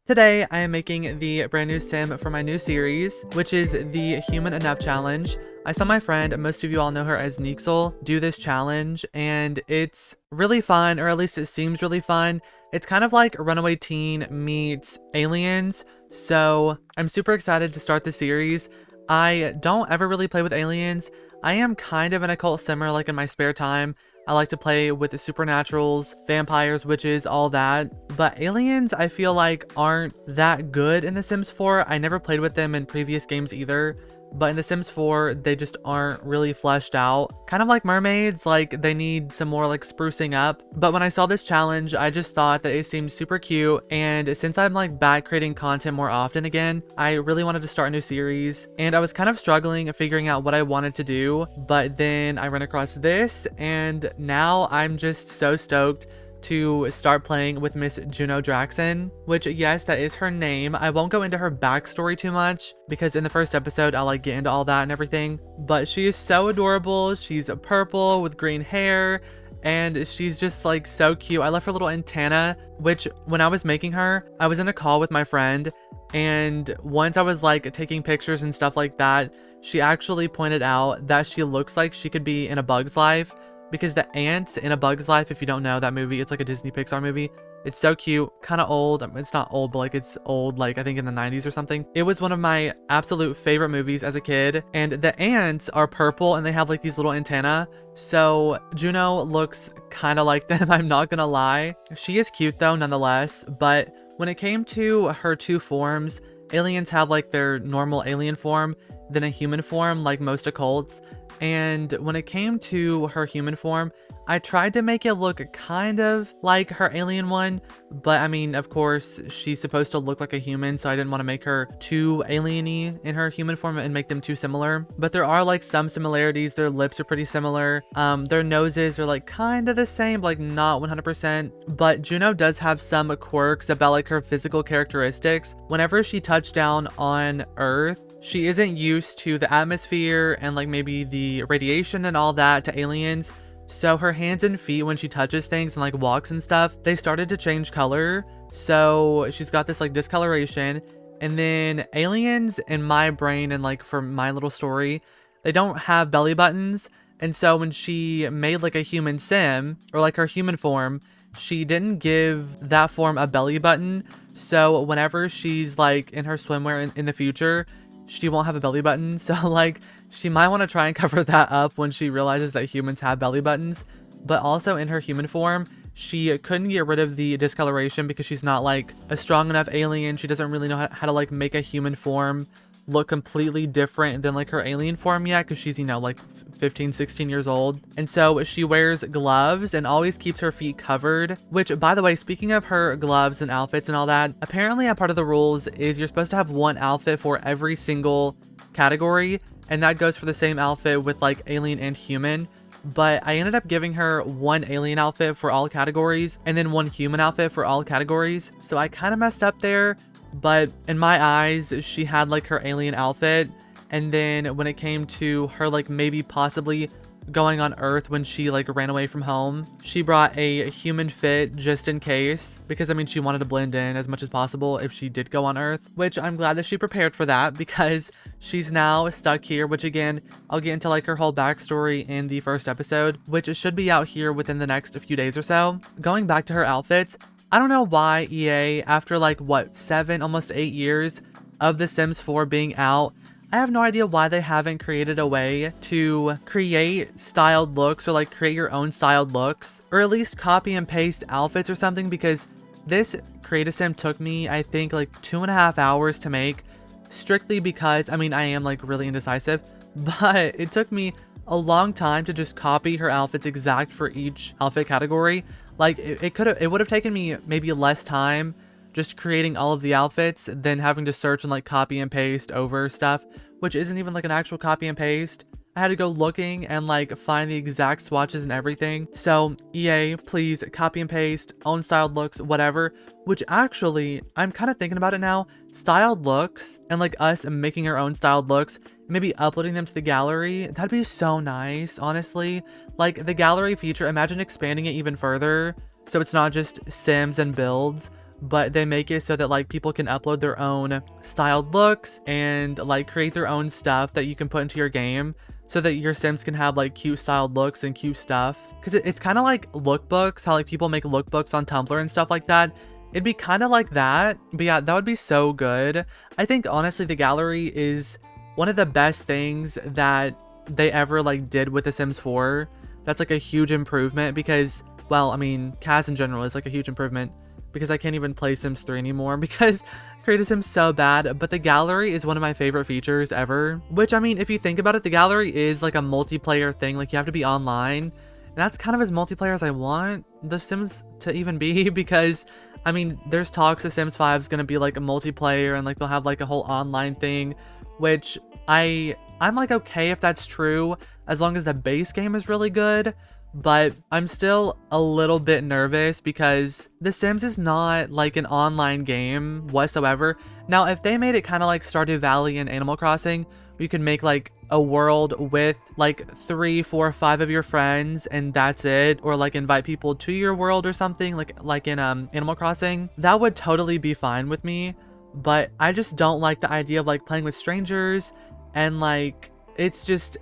Today, I am making the brand new sim for my new series, which is the Human Enough Challenge. I saw my friend, most of you all know her as Nixel, do this challenge, and it's really fun, or at least it seems really fun. It's kind of like Runaway Teen meets Aliens, so I'm super excited to start the series. I don't ever really play with aliens. I am kind of an occult simmer, like in my spare time. I like to play with the supernaturals, vampires, witches, all that. But aliens, I feel like, aren't that good in The Sims 4. I never played with them in previous games either. But in The Sims 4, they just aren't really fleshed out. Kind of like mermaids, like they need some more like sprucing up. But when I saw this challenge, I just thought that it seemed super cute. And since I'm like back creating content more often again, I really wanted to start a new series. And I was kind of struggling figuring out what I wanted to do. But then I ran across this, and now I'm just so stoked to start playing with Miss Juno Draxyn, which, yes, that is her name. I won't go into her backstory too much because in the first episode I'll like get into all that and everything, but she is so adorable. She's purple with green hair and she's just like so cute. I love her little antenna, which when I was making her, I was in a call with my friend, and once I was like taking pictures and stuff like that, she actually pointed out that she looks like she could be in A Bug's Life, because the ants in A Bug's Life, if you don't know that movie, it's like a Disney Pixar movie. It's so cute, kind of old. It's not old, but like it's old, like I think in the 90s or something. It was one of my absolute favorite movies as a kid. And the ants are purple and they have like these little antennae. So Juno looks kind of like them, I'm not gonna lie. She is cute though, nonetheless. But when it came to her two forms, aliens have like their normal alien form, then a human form like most occults. And when it came to her human form, I tried to make it look kind of like her alien one, but I mean, of course, she's supposed to look like a human, so I didn't want to make her too alien-y in her human form and make them too similar. But there are like some similarities. Their lips are pretty similar. Their noses are like kind of the same, like not 100%. But Juno does have some quirks about like her physical characteristics. Whenever she touched down on Earth, she isn't used to the atmosphere and like maybe the radiation and all that to aliens. So her hands and feet, when she touches things and like walks and stuff, they started to change color. So she's got this like discoloration. And then aliens in my brain and like for my little story, they don't have belly buttons. And so when she made like a human sim or like her human form, she didn't give that form a belly button. So whenever she's like in her swimwear in the future, she won't have a belly button. So like she might want to try and cover that up when she realizes that humans have belly buttons. But also in her human form, she couldn't get rid of the discoloration because she's not like a strong enough alien. She doesn't really know how to like make a human form look completely different than like her alien form yet, because she's, you know, like 15, 16 years old. And so she wears gloves and always keeps her feet covered, which, by the way, speaking of her gloves and outfits and all that, apparently a part of the rules is you're supposed to have one outfit for every single category, and that goes for the same outfit with like alien and human. But I ended up giving her one alien outfit for all categories and then one human outfit for all categories. So I kind of messed up there, but in my eyes, she had like her alien outfit. And then when it came to her like maybe possibly going on Earth when she like ran away from home, she brought a human fit just in case, because I mean she wanted to blend in as much as possible if she did go on Earth, which I'm glad that she prepared for that, because she's now stuck here, which again, I'll get into like her whole backstory in the first episode, which should be out here within the next few days or so. Going back to her outfits, I don't know why EA, after like what, 7, almost 8 years of The Sims 4 being out, I have no idea why they haven't created a way to create styled looks or like create your own styled looks, or at least copy and paste outfits or something, because this create a sim took me, I think, like 2.5 hours to make, strictly because, I mean, I am like really indecisive, but it took me a long time to just copy her outfits exact for each outfit category. Like it would have taken me maybe less time just creating all of the outfits than having to search and like copy and paste over stuff, which isn't even like an actual copy and paste. I had to go looking and like find the exact swatches and everything. So EA, please copy and paste, own styled looks, whatever. Which actually, I'm kind of thinking about it now. Styled looks and like us making our own styled looks, maybe uploading them to the gallery. That'd be so nice, honestly. Like the gallery feature, imagine expanding it even further. So it's not just Sims and builds, but they make it so that like people can upload their own styled looks and like create their own stuff that you can put into your game, so that your Sims can have like cute styled looks and cute stuff. Because it's kind of like lookbooks, how like people make lookbooks on Tumblr and stuff like that. It'd be kind of like that, but yeah, that would be so good. I think honestly the gallery is one of the best things that they ever like did with The Sims 4. That's like a huge improvement because, well, I mean, CAS in general is like a huge improvement because I can't even play Sims 3 anymore because Create a Sim so bad. But the gallery is one of my favorite features ever, which, I mean, if you think about it, the gallery is like a multiplayer thing. Like you have to be online, and that's kind of as multiplayer as I want The Sims to even be, because I mean, there's talks The Sims 5 is going to be like a multiplayer and like they'll have like a whole online thing, which I'm like okay if that's true as long as the base game is really good. But I'm still a little bit nervous because The Sims is not like an online game whatsoever. Now, if they made it kind of like Stardew Valley and Animal Crossing, where you could make like a world with like 3, 4, 5 of your friends and that's it, or like invite people to your world or something like in Animal Crossing, that would totally be fine with me. But I just don't like the idea of like playing with strangers, and like it's just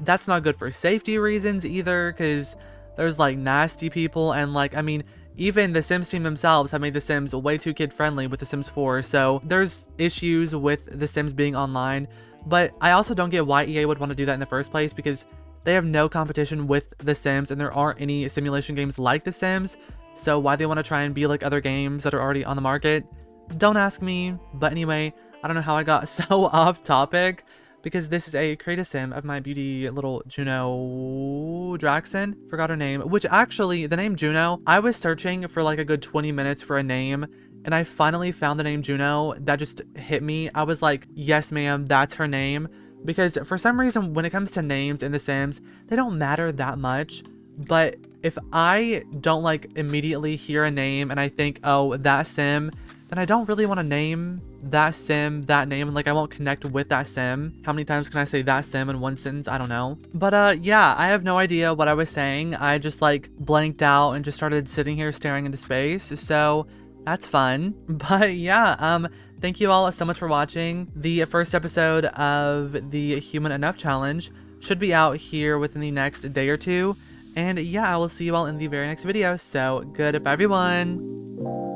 that's not good for safety reasons either, because there's like nasty people, and like I mean, even the Sims team themselves have made The Sims way too kid friendly with The Sims 4, so there's issues with The Sims being online. But I also don't get why EA would want to do that in the first place, because they have no competition with The Sims and there aren't any simulation games like The Sims, so why they want to try and be like other games that are already on the market, don't ask me. But anyway, I don't know how I got so off topic, because this is a Create a Sim of my beauty little Juno Draxyn. Forgot her name, which actually, the name Juno, I was searching for like a good 20 minutes for a name, and I finally found the name Juno. That just hit me. I was like, yes ma'am, that's her name. Because for some reason, when it comes to names in The Sims, they don't matter that much. But if I don't like immediately hear a name and I think, oh, that Sim, then I don't really want to name that Sim that name, and like I won't connect with that Sim. How many times can I say that Sim in one sentence? I don't know. But yeah, I have no idea what I was saying. I just like blanked out and just started sitting here staring into space, so that's fun. But yeah, thank you all so much for watching. The first episode of the Human Enough Challenge should be out here within the next day or two, and yeah, I will see you all in the very next video. So goodbye everyone.